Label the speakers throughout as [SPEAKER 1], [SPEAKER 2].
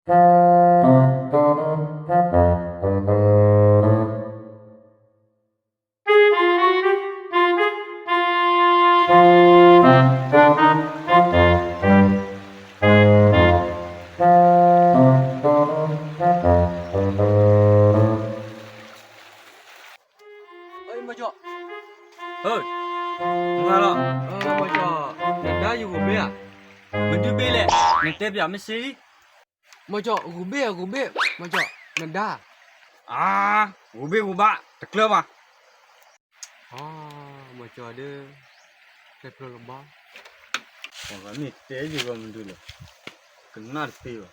[SPEAKER 1] 哎，没叫，
[SPEAKER 2] ဟုတ်ငါတော့
[SPEAKER 1] 没叫，那哪有个没啊？
[SPEAKER 2] မတူပေးလက်နေတက်ပြမရှိ
[SPEAKER 1] 没叫，我没叫，那哪？
[SPEAKER 2] အာဟိုဘေးဟိုဘတကလပါ
[SPEAKER 1] 啊，没叫的，这不了吧？
[SPEAKER 2] ဟောကနေတဲကြီးကမတူလေကနားသေးပါ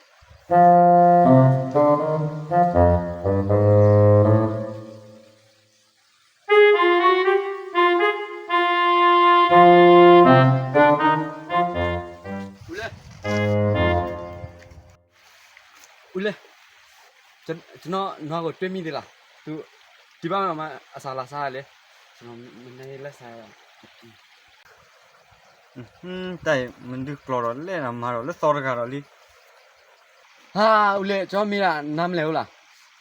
[SPEAKER 2] ဦးလေကျွန်တော်ငါ့ကိုတွေ့မိသေးလားသူဒီဘက်မှာအစာလာစားရလေကျွန်တော်မနေလက်စားရတိုင်မင်းတို့ကလော်လဲနာမာတော့လက်စောရကတော့လीဟာဦးလေကျွန်တော်မိတာနားမလဲဟုတ်လား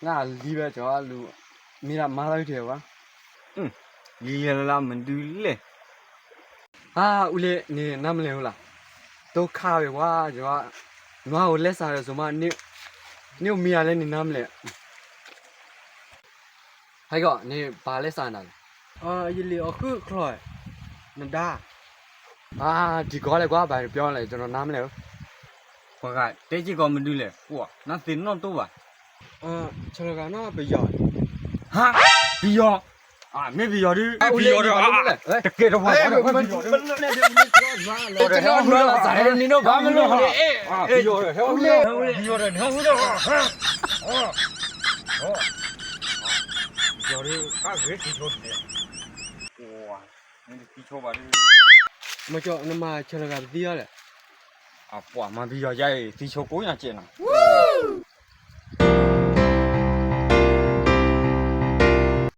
[SPEAKER 2] ငါလီးပဲကျွန်တော်လူမိတာမားလိုက်တယ်ကွာလီးရလားမင်းတို့လေဟာဦးလေနေနားမလဲဟုတ်လားဒုက္ခပဲကွာကျွန်တော်ငါ့ကိုလက်စားရဆိုမှနေမိရလဲနေနားမလဲဟဲ့ကနေဘာလဲစားနေလဲ
[SPEAKER 1] 啊，一里奥克克来，那哪？
[SPEAKER 2] အာဒီကောလေကွာဘာပြောလဲကျွန်တော်နားမလဲဟိုကတဲကြီးကောမတူလေဟိုကနားတင်တော့တော့ပါ
[SPEAKER 1] 吃了个那不要，
[SPEAKER 2] ဟာဘီယောအာမေဘီယောဒီဘီယောတကယ်တော့ဘာလဲဘီယော
[SPEAKER 1] 这叫什么？咋的？你都干么了？
[SPEAKER 2] ဘီယောဟဲ့ဦးလေဘီယောတဲ့ဟဲ့ဦးလေဟာယောဒီကဝေးတီချိုးတယ်ဝါမင်းတီချိုးပါလေ
[SPEAKER 1] 没叫，那么吃了个不要了。
[SPEAKER 2] 啊，不，嘛比较在地球公园见了。